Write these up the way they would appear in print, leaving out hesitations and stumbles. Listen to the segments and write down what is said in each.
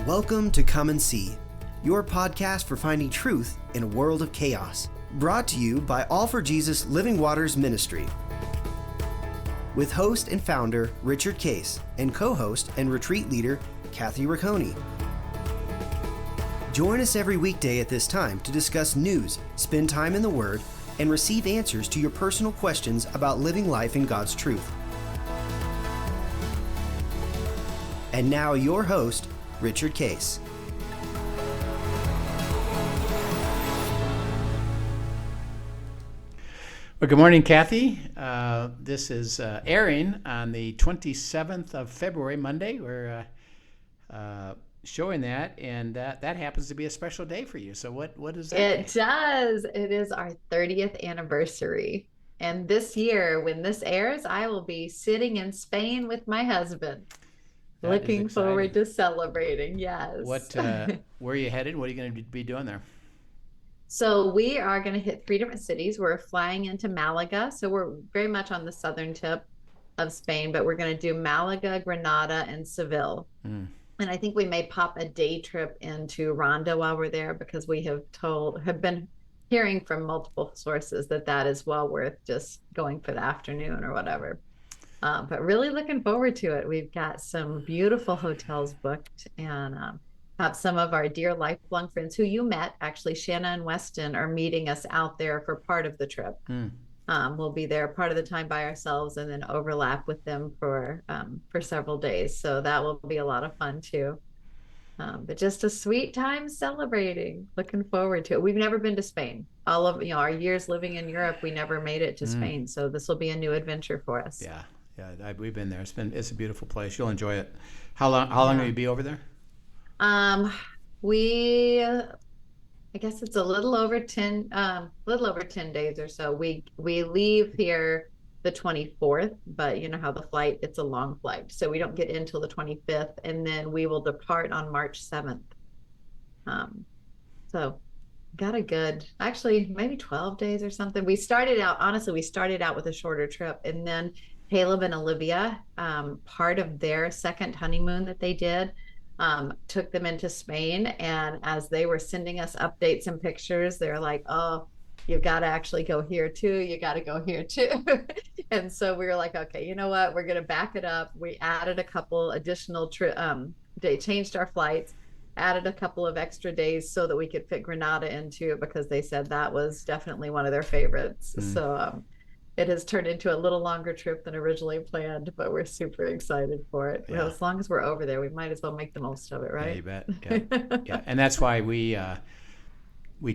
Welcome to Come and See, your podcast for finding truth in a world of chaos. Brought to you by All for Jesus Living Waters Ministry. With host and founder Richard Case and co-host and retreat leader Kathy Ricconi. Join us every weekday at this time to discuss news, spend time in the Word, and receive answers to your personal questions about living life in God's truth. And now your host, Richard Case. Well, good morning, Kathy. This is airing on the 27th of February, Monday. We're showing that, and that happens to be a special day for you. So what is that? It does. It is our 30th anniversary. And this year, when this airs, I will be sitting in Spain with my husband. Looking forward to celebrating, yes. Where are you headed? What are you going to be doing there? So we are going to hit 3 different cities. We're flying into Malaga. So we're very much on the southern tip of Spain, but we're going to do Malaga, Granada, and Seville. And I think we may pop a day trip into Ronda while we're there, because we have been hearing from multiple sources that is well worth just going for the afternoon or whatever. But really looking forward to it. We've got some beautiful hotels booked, and have some of our dear lifelong friends who you met. Actually, Shanna and Weston are meeting us out there for part of the trip. We'll be there part of the time by ourselves and then overlap with them for several days. So that will be a lot of fun too. But just a sweet time celebrating. Looking forward to it. We've never been to Spain. All of our years living in Europe, we never made it to Spain. So this will be a new adventure for us. Yeah, we've been there. It's a beautiful place. You'll enjoy it. How long will you be over there? I guess it's a little over 10 days or so. We leave here the 24th, but you know how the flight, it's a long flight. So we don't get in till the 25th, and then we will depart on March 7th. So got a good, actually maybe 12 days or something. We started out with a shorter trip, and then Caleb and Olivia, part of their second honeymoon that they did, took them into Spain. And as they were sending us updates and pictures, they're like, oh, you've got to actually go here too. You got to go here too. And so we were like, okay, you know what? We're going to back it up. We added a couple additional they changed our flights, added a couple of extra days so that we could fit Granada into it, because they said that was definitely one of their favorites. So it has turned into a little longer trip than originally planned, but we're super excited for it. Yeah. Well, as long as we're over there, we might as well make the most of it, right? Yeah, you bet. Yeah. And that's why we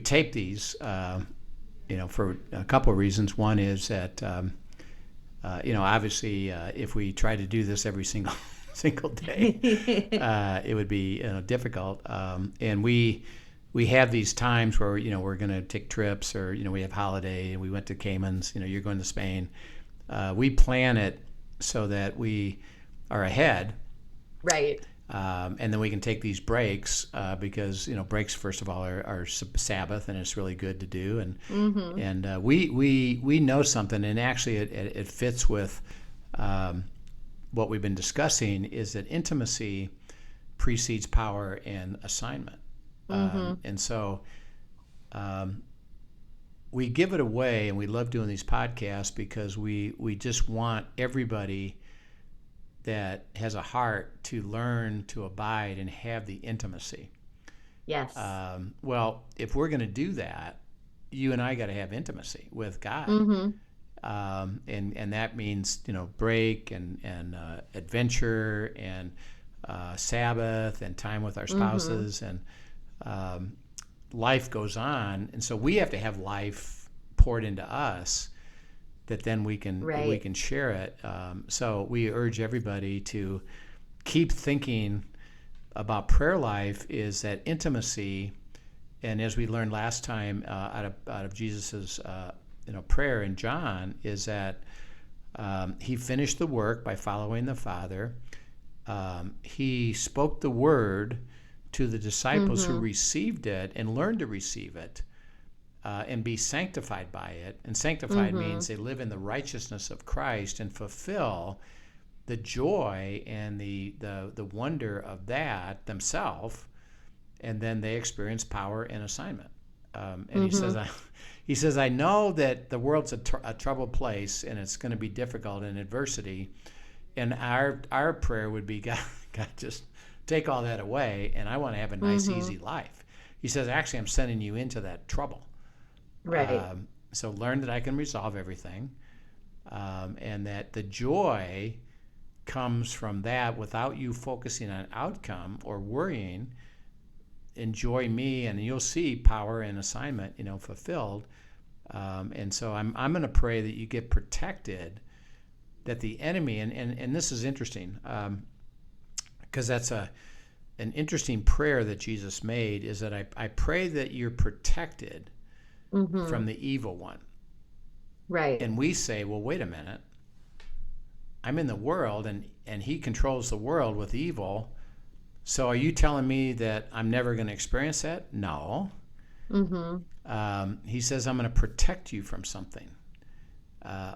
tape these, for a couple of reasons. One is that, obviously, if we try to do this every single day, it would be difficult. And we have these times where, we're going to take trips, or, we have holiday, and we went to Caymans, you're going to Spain. We plan it so that we are ahead. Right. And then we can take these breaks because, breaks, first of all, are Sabbath, and it's really good to do. And we know something, and actually it fits with what we've been discussing, is that intimacy precedes power and assignment. And so we give it away, and we love doing these podcasts because we just want everybody that has a heart to learn to abide and have the intimacy. Yes. Well, if we're going to do that, you and I got to have intimacy with God. And that means, break and adventure and Sabbath and time with our spouses, and life goes on, and so we have to have life poured into us that then we can share it. So we urge everybody to keep thinking about prayer life, is that intimacy, and as we learned last time out of Jesus's prayer in John, is that he finished the work by following the Father. He spoke the word to the disciples who received it and learned to receive it and be sanctified by it. And sanctified means they live in the righteousness of Christ and fulfill the joy and the wonder of that themselves, and then they experience power and assignment. And he says, I know that the world's a troubled place, and it's going to be difficult in adversity. And our prayer would be, God, just take all that away, and I want to have a nice, easy life. He says, actually, I'm sending you into that trouble. Right. So learn that I can resolve everything, and that the joy comes from that without you focusing on outcome or worrying. Enjoy me, and you'll see power and assignment, fulfilled. And so I'm going to pray that you get protected, that the enemy, and this is interesting, because that's an interesting prayer that Jesus made, is that I pray that you're protected from the evil one. Right. And we say, well, wait a minute. I'm in the world, and he controls the world with evil. So are you telling me that I'm never going to experience that? No. He says, I'm going to protect you from something.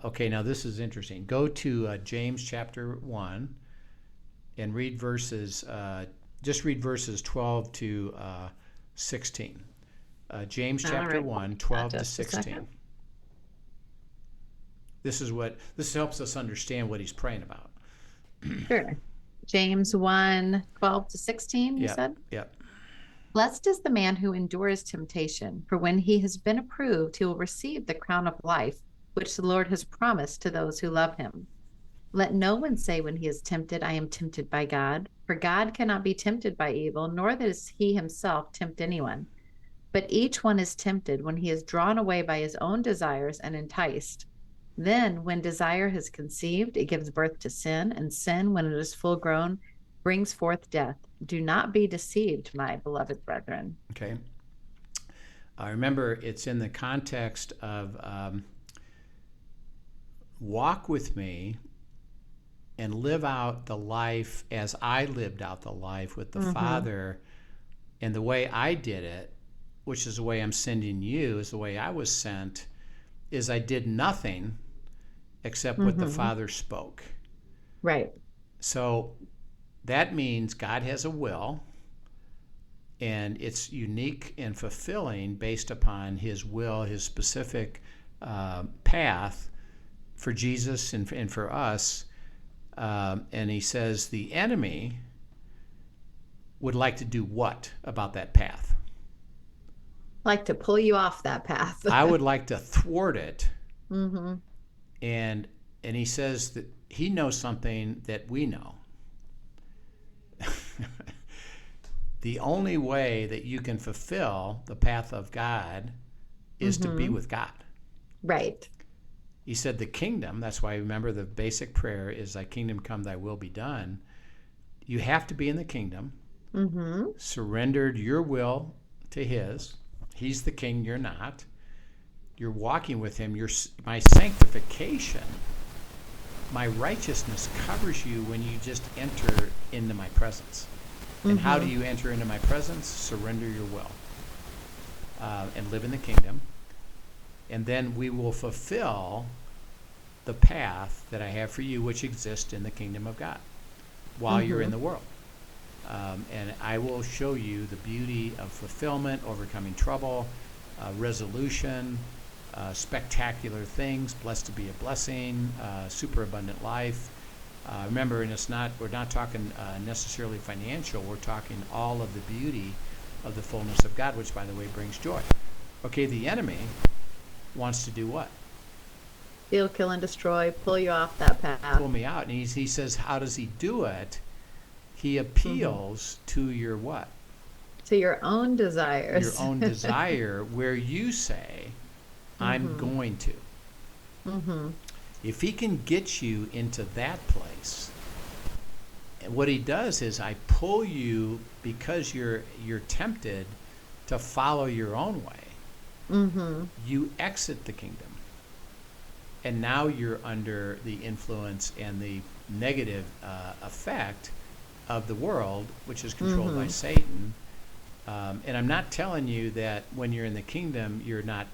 Okay, now this is interesting. Go to James chapter 1 and read verses 12 to 16. James chapter 1, 12 to 16. This helps us understand what he's praying about. Sure. James 1, 12 to 16, you said? Yep. Blessed is the man who endures temptation, for when he has been approved, he will receive the crown of life, which the Lord has promised to those who love him. Let no one say when he is tempted, I am tempted by God, for God cannot be tempted by evil, nor does he himself tempt anyone. But each one is tempted when he is drawn away by his own desires and enticed. Then, when desire has conceived, it gives birth to sin, and sin, when it is full grown, brings forth death. Do not be deceived, my beloved brethren. Okay. Remember, it's in the context of walk with me and live out the life as I lived out the life with the Father. And the way I did it, which is the way I'm sending you, is the way I was sent, is I did nothing except what the Father spoke. Right. So that means God has a will, and it's unique and fulfilling based upon his will, his specific path for Jesus and for us. And he says the enemy would like to do what about that path? Like to pull you off that path. I would like to thwart it. And he says that he knows something that we know. The only way that you can fulfill the path of God is to be with God. Right. He said the kingdom, that's why remember the basic prayer is thy kingdom come, thy will be done. You have to be in the kingdom, surrendered your will to his. He's the king, you're not. You're walking with him. My sanctification, my righteousness covers you when you just enter into my presence. And how do you enter into my presence? Surrender your will and live in the kingdom. And then we will fulfill the path that I have for you, which exists in the kingdom of God while you're in the world. And I will show you the beauty of fulfillment, overcoming trouble, resolution, spectacular things, blessed to be a blessing, super abundant life. Remember, and we're not talking necessarily financial, we're talking all of the beauty of the fullness of God, which, by the way, brings joy. Okay, the enemy wants to do what? Steal, kill, and destroy, pull you off that path. Pull me out. And he says, how does he do it? He appeals to your what? To your own desires. Your own desire, where you say, I'm going to. If he can get you into that place, what he does is I pull you because you're tempted to follow your own way. You exit the kingdom. And now you're under the influence and the negative effect of the world, which is controlled by Satan. And I'm not telling you that when you're in the kingdom, you're not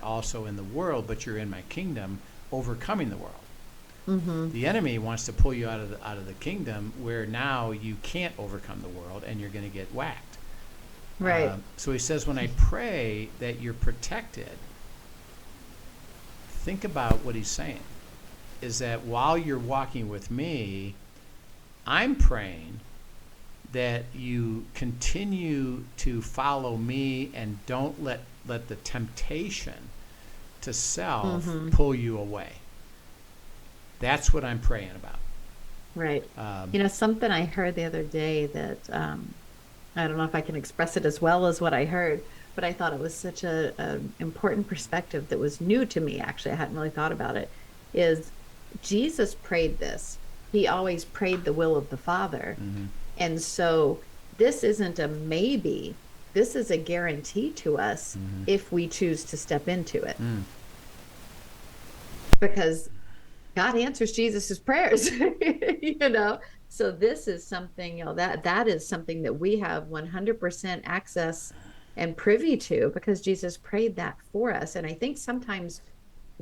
also in the world, but you're in my kingdom, overcoming the world. The enemy wants to pull you out of the kingdom where now you can't overcome the world and you're going to get whacked. Right. So he says, when I pray that you're protected, think about what he's saying. Is that while you're walking with me, I'm praying that you continue to follow me and don't let the temptation to self pull you away. That's what I'm praying about. Right. Something I heard the other day that I don't know if I can express it as well as what I heard, but I thought it was such a important perspective that was new to me. Actually, I hadn't really thought about it. Is Jesus prayed this. He always prayed the will of the Father. And so this isn't a maybe. This is a guarantee to us if we choose to step into it. Because God answers Jesus's prayers, So this is something, that is something that we have 100% access and privy to because Jesus prayed that for us. And I think sometimes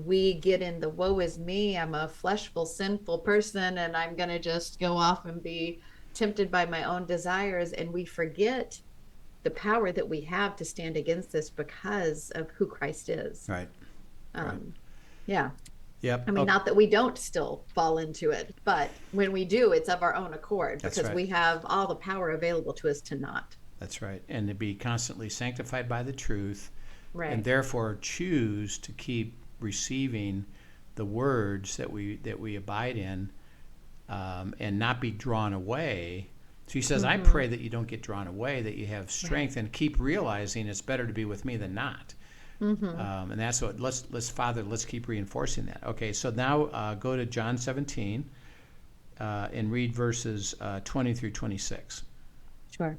we get in the woe is me, I'm a fleshful, sinful person, and I'm going to just go off and be tempted by my own desires. And we forget the power that we have to stand against this because of who Christ is. Right. Yeah. Yep. Not that we don't still fall into it, but when we do, it's of our own accord because we have all the power available to us to not. That's right. And to be constantly sanctified by the truth, right. And therefore choose to keep receiving the words that we abide in, and not be drawn away. So he says, I pray that you don't get drawn away, that you have strength, and keep realizing it's better to be with me than not. And that's what let's keep reinforcing that. Okay, so now go to John 17 and read verses 20 through 26. Sure.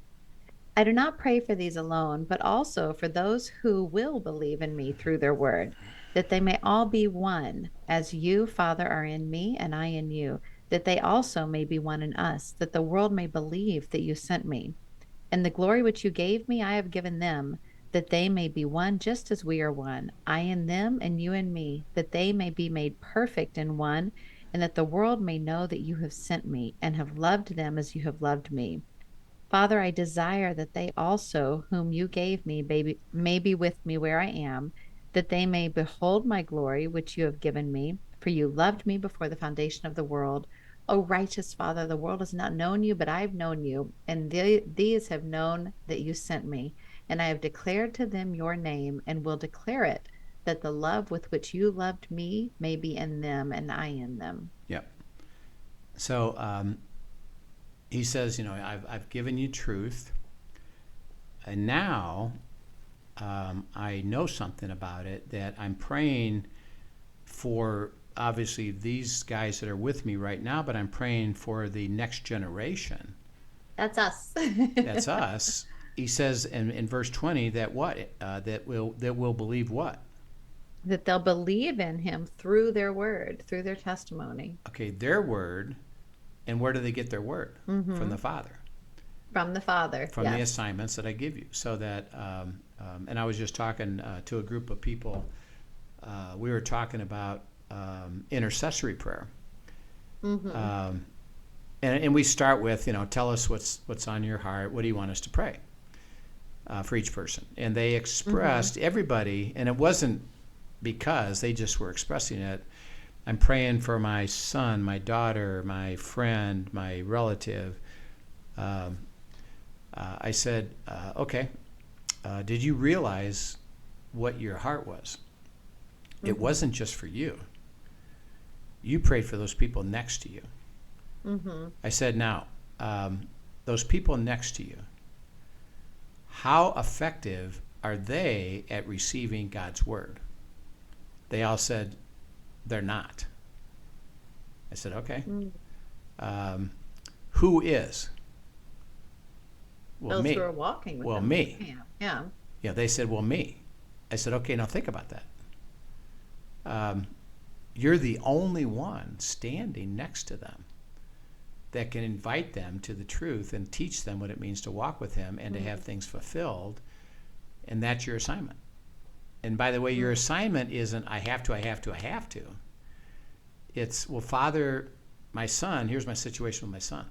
I do not pray for these alone, but also for those who will believe in me through their word, that they may all be one, as you, Father, are in me and I in you, that they also may be one in us, that the world may believe that you sent me. And the glory which you gave me, I have given them, that they may be one just as we are one, I in them and you in me, that they may be made perfect in one, and that the world may know that you have sent me and have loved them as you have loved me. Father, I desire that they also, whom you gave me, may be with me where I am, that they may behold my glory, which you have given me, for you loved me before the foundation of the world. O righteous Father, the world has not known you, but I have known you, and these have known that you sent me. And I have declared to them your name, and will declare it, that the love with which you loved me may be in them, and I in them. Yep. So he says, I've given you truth, and now I know something about it, that I'm praying for, obviously, these guys that are with me right now, but I'm praying for the next generation. That's us. That's us. He says in verse 20 that what? That will believe what? That they'll believe in him through their word, through their testimony. Okay, their word. And where do they get their word? From the Father. From the Father. From the assignments that I give you. So that, and I was just talking to a group of people. We were talking about intercessory prayer. And we start with, tell us what's on your heart. What do you want us to pray for each person? And they expressed, everybody, and it wasn't because they just were expressing it. I'm praying for my son, my daughter, my friend, my relative. I said, okay, did you realize what your heart was? It wasn't just for you. You prayed for those people next to you. I said, now, those people next to you, how effective are they at receiving God's word? They all said, they're not. I said, okay. Who is? Well, those me. who are walking with well, them. Me. Yeah. Yeah, they said, well, me. I said, okay, now think about that. You're the only one standing next to them that can invite them to the truth and teach them what it means to walk with him and to have things fulfilled. And that's your assignment. And by the way, your assignment isn't I have to. It's, well, Father, my son, here's my situation with my son.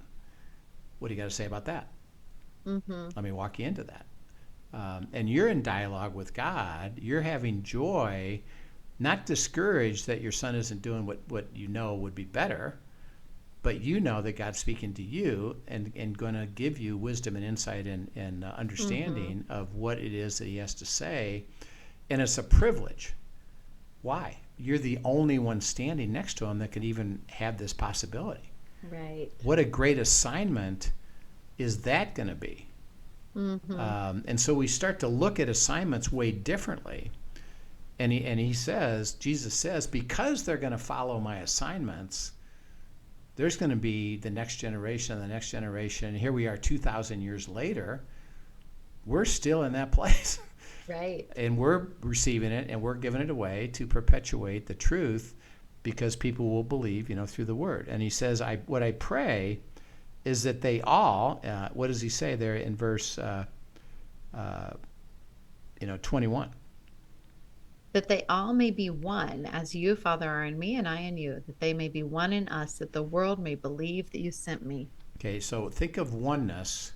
What do you got to say about that? Let me walk you into that. And you're in dialogue with God. You're having joy, not discouraged that your son isn't doing what you know would be better, but you know that God's speaking to you and going to give you wisdom and insight and understanding of what it is that he has to say. And it's a privilege. Why? You're the only one standing next to him that could even have this possibility. Right. What a great assignment is that going to be? And so we start to look at assignments way differently. And he says, Jesus says, because they're going to follow my assignments, there's going to be the next generation and the next generation. And here we are 2,000 years later. We're still in that place. Right. And we're receiving it and we're giving it away to perpetuate the truth because people will believe, through the word. And he says, what I pray is that they all, what does he say there in verse 21? That they all may be one, as you, Father, are in me and I in you, that they may be one in us, that the world may believe that you sent me. Okay, so think of oneness,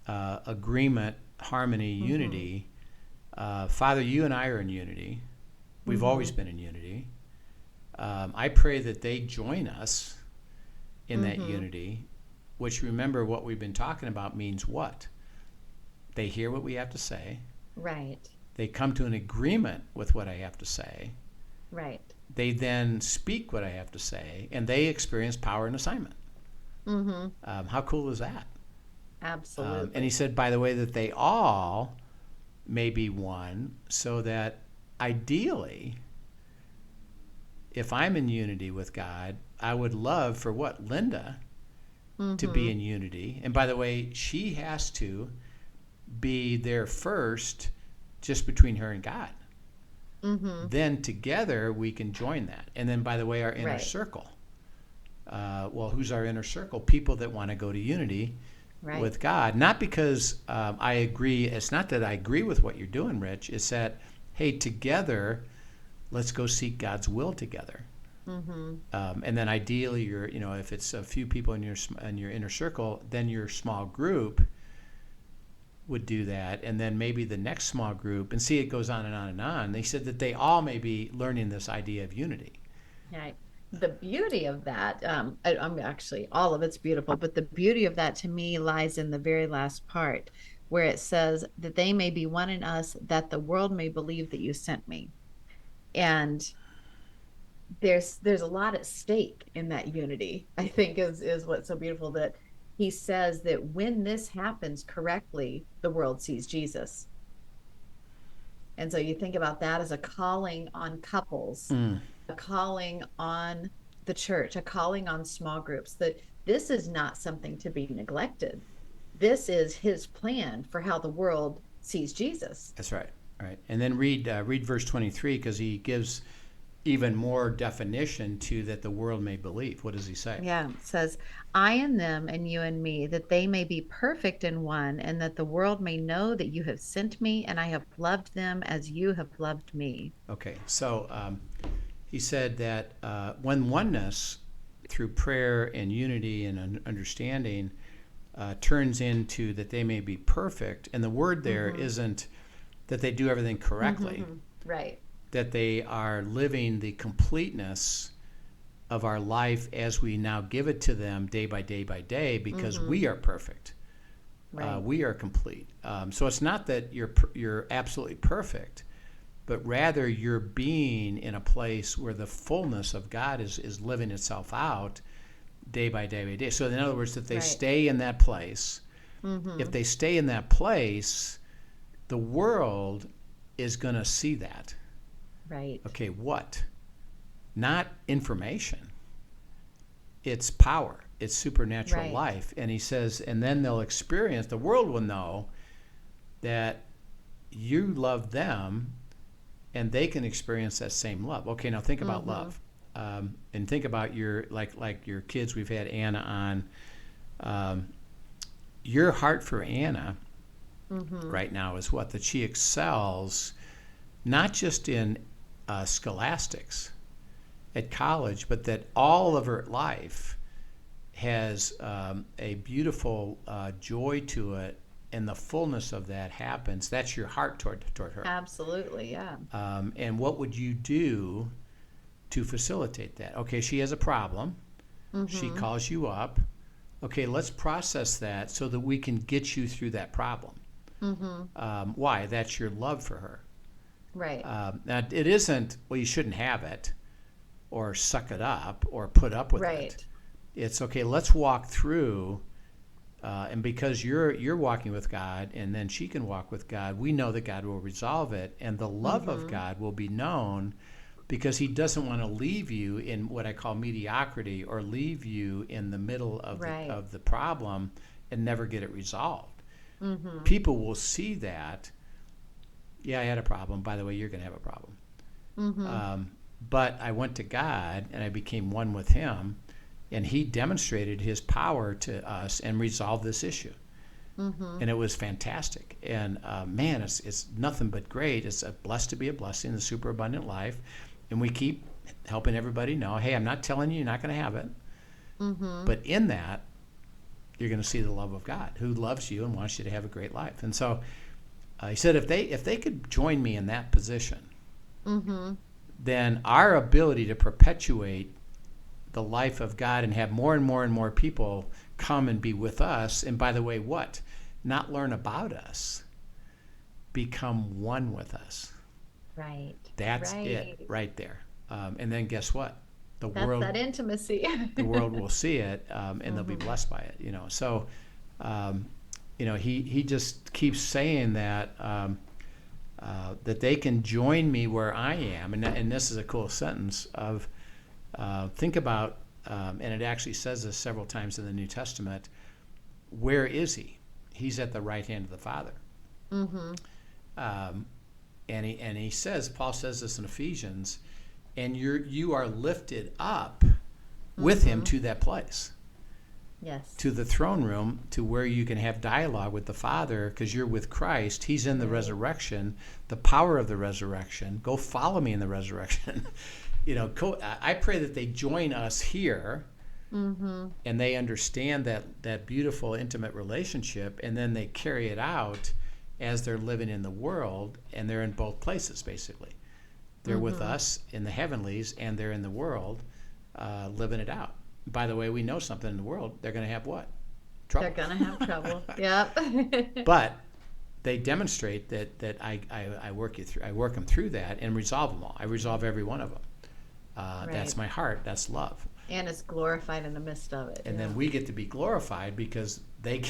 agreement, harmony, unity. Father, you and I are in unity. We've always been in unity. I pray that they join us in that unity, which, remember, what we've been talking about means what? They hear what we have to say. Right. They come to an agreement with what I have to say. Right. They then speak what I have to say, and they experience power and assignment. How cool is that? Absolutely. And he said, by the way, that they all may be one, so that ideally, if I'm in unity with God, I would love for what? Linda to be in unity. And by the way, she has to be there first, just between her and God. Then together we can join that. And then, by the way, our inner circle. Who's our inner circle? People that want to go to unity with God. Not because I agree. It's not that I agree with what you're doing, Rich. It's that, hey, together, let's go seek God's will together. And then ideally, if it's a few people in your inner circle, then your small group would do that, and then maybe the next small group, and see, it goes on and on and on. They said that they all may be learning this idea of unity. Right. The beauty of that, I'm actually, all of it's beautiful, but the beauty of that to me lies in the very last part, where it says that they may be one in us, that the world may believe that you sent me. And there's a lot at stake in that unity, I think is what's so beautiful, that he says that when this happens correctly, the world sees Jesus. And so you think about that as a calling on couples, a calling on the church, a calling on small groups, that this is not something to be neglected. This is his plan for how the world sees Jesus. That's right. Right. And then read verse 23, because he gives even more definition to that the world may believe. What does he say? Yeah, it says, I and them and you and me, that they may be perfect in one, and that the world may know that you have sent me, and I have loved them as you have loved me. Okay, so he said that when oneness through prayer and unity and understanding turns into that they may be perfect, and the word there isn't that they do everything correctly. Right. That they are living the completeness of our life as we now give it to them day by day by day, because we are perfect. Right. We are complete. So it's not that you're absolutely perfect, but rather you're being in a place where the fullness of God is living itself out day by day by day. So in other words, that they stay in that place. If they stay in that place, the world is going to see that. Right. Okay, what? Not information. It's power. It's supernatural life. And he says, and then they'll experience, the world will know that you love them, and they can experience that same love. Okay, now think about love. And think about your, like your kids. We've had Anna on. Your heart for Anna right now is what? That she excels not just in scholastics, at college, but that all of her life has a beautiful joy to it, and the fullness of that happens. That's your heart toward her. Absolutely, yeah. And what would you do to facilitate that? Okay, she has a problem. She calls you up. Okay, let's process that so that we can get you through that problem. Why? That's your love for her. Right. Now, it isn't, well, you shouldn't have it, or suck it up, or put up with it. It's, okay, let's walk through, and because you're walking with God, and then she can walk with God, we know that God will resolve it, and the love of God will be known, because he doesn't want to leave you in what I call mediocrity, or leave you in the middle of the problem and never get it resolved. People will see that. Yeah, I had a problem. By the way, you're going to have a problem. But I went to God, and I became one with him, and he demonstrated his power to us and resolved this issue. And it was fantastic. And man, it's nothing but great. It's blessed to be a blessing, the superabundant life. And we keep helping everybody know, hey, I'm not telling you you're not going to have it. But in that, you're going to see the love of God, who loves you and wants you to have a great life. And so he said, if they could join me in that position, then our ability to perpetuate the life of God and have more and more and more people come and be with us, and by the way, what? Not learn about us, become one with us. Right. That's it right there. And then guess what? That's world, that intimacy. The world will see it, and they'll be blessed by it. So he just keeps saying that that they can join me where I am, and this is a cool sentence of think about, and it actually says this several times in the New Testament. Where is he? He's at the right hand of the Father. And he says, Paul says this in Ephesians, and you are lifted up with him to that place. Yes. To the throne room, to where you can have dialogue with the Father, because you're with Christ. He's in the resurrection, the power of the resurrection. Go follow me in the resurrection. I pray that they join us here, and they understand that beautiful, intimate relationship, and then they carry it out as they're living in the world, and they're in both places, basically. They're with us in the heavenlies, and they're in the world, living it out. By the way, we know something in the world. They're going to have what? Trouble. They're going to have trouble. Yep. But they demonstrate that I work them through that and resolve them all. I resolve every one of them. That's my heart. That's love. And it's glorified in the midst of it. And then we get to be glorified because they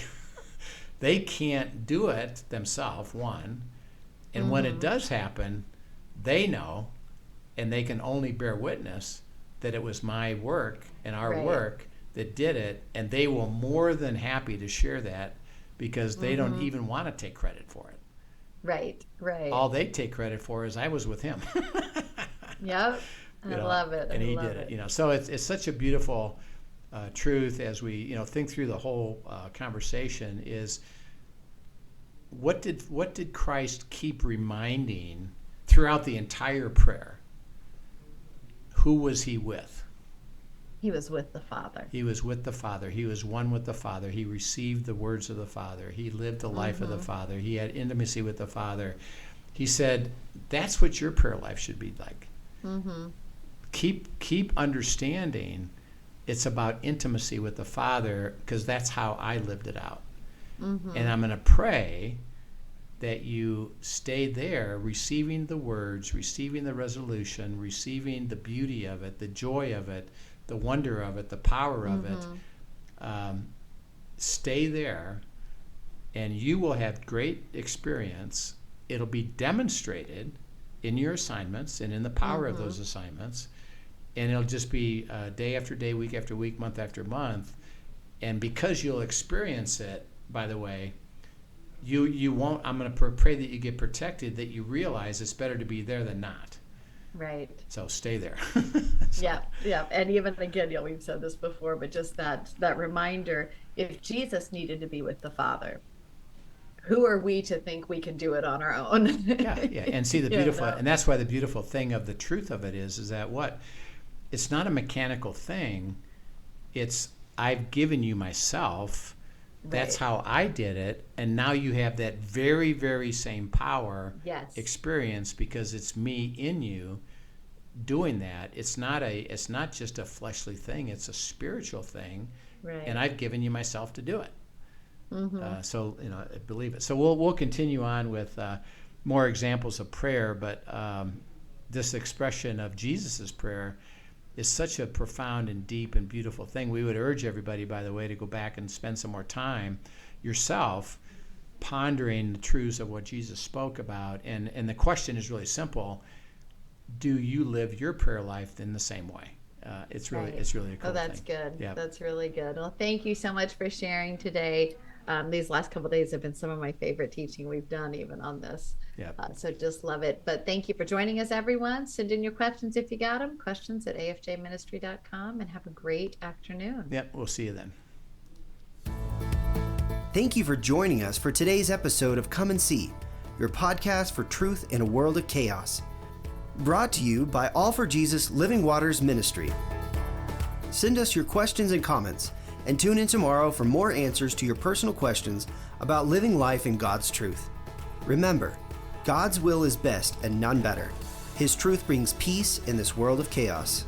can't do it themselves, one. And when it does happen, they know, and they can only bear witness that it was my work and our work that did it, and they will more than happy to share that, because they don't even want to take credit for it. Right. All they take credit for is I was with him. Yep. I love it. And he did it. So it's such a beautiful truth as we think through the whole conversation. Is what did Christ keep reminding throughout the entire prayer? Who was he with? He was with the Father. He was with the Father. He was one with the Father. He received the words of the Father. He lived the life of the Father. He had intimacy with the Father. He said, that's what your prayer life should be like. Keep understanding it's about intimacy with the Father, because that's how I lived it out. And I'm going to pray that you stay there, receiving the words, receiving the resolution, receiving the beauty of it, the joy of it, the wonder of it, the power of it. Stay there, and you will have great experience. It'll be demonstrated in your assignments and in the power of those assignments. And it'll just be day after day, week after week, month after month. And because you'll experience it, by the way, you won't, I'm going to pray that you get protected, that you realize it's better to be there than not. Right. So stay there. Yeah. And even again, we've said this before, but just that reminder, if Jesus needed to be with the Father, who are we to think we can do it on our own? Yeah. And see the beautiful, and that's why the beautiful thing of the truth of it is that what? it's not a mechanical thing. It's I've given you myself. That's how I did it, and now you have that very, very same power experience because it's me in you doing that. It's not just a fleshly thing, it's a spiritual thing, and I've given you myself to do it. So I believe it. So we'll continue on with more examples of prayer, but this expression of Jesus's prayer is such a profound and deep and beautiful thing. We would urge everybody, by the way, to go back and spend some more time yourself pondering the truths of what Jesus spoke about. And the question is really simple: do you live your prayer life in the same way? It's really a cool thing. Oh, that's good. Yep. That's really good. Well, thank you so much for sharing today. These last couple of days have been some of my favorite teaching we've done even on this. So just love it. But thank you for joining us, everyone. Send in your questions if you got them. questions@afjministry.com, and have a great afternoon. Yep, we'll see you then. Thank you for joining us for today's episode of Come and See, your podcast for truth in a world of chaos. Brought to you by All for Jesus Living Waters Ministry. Send us your questions and comments, and tune in tomorrow for more answers to your personal questions about living life in God's truth. Remember, God's will is best and none better. His truth brings peace in this world of chaos.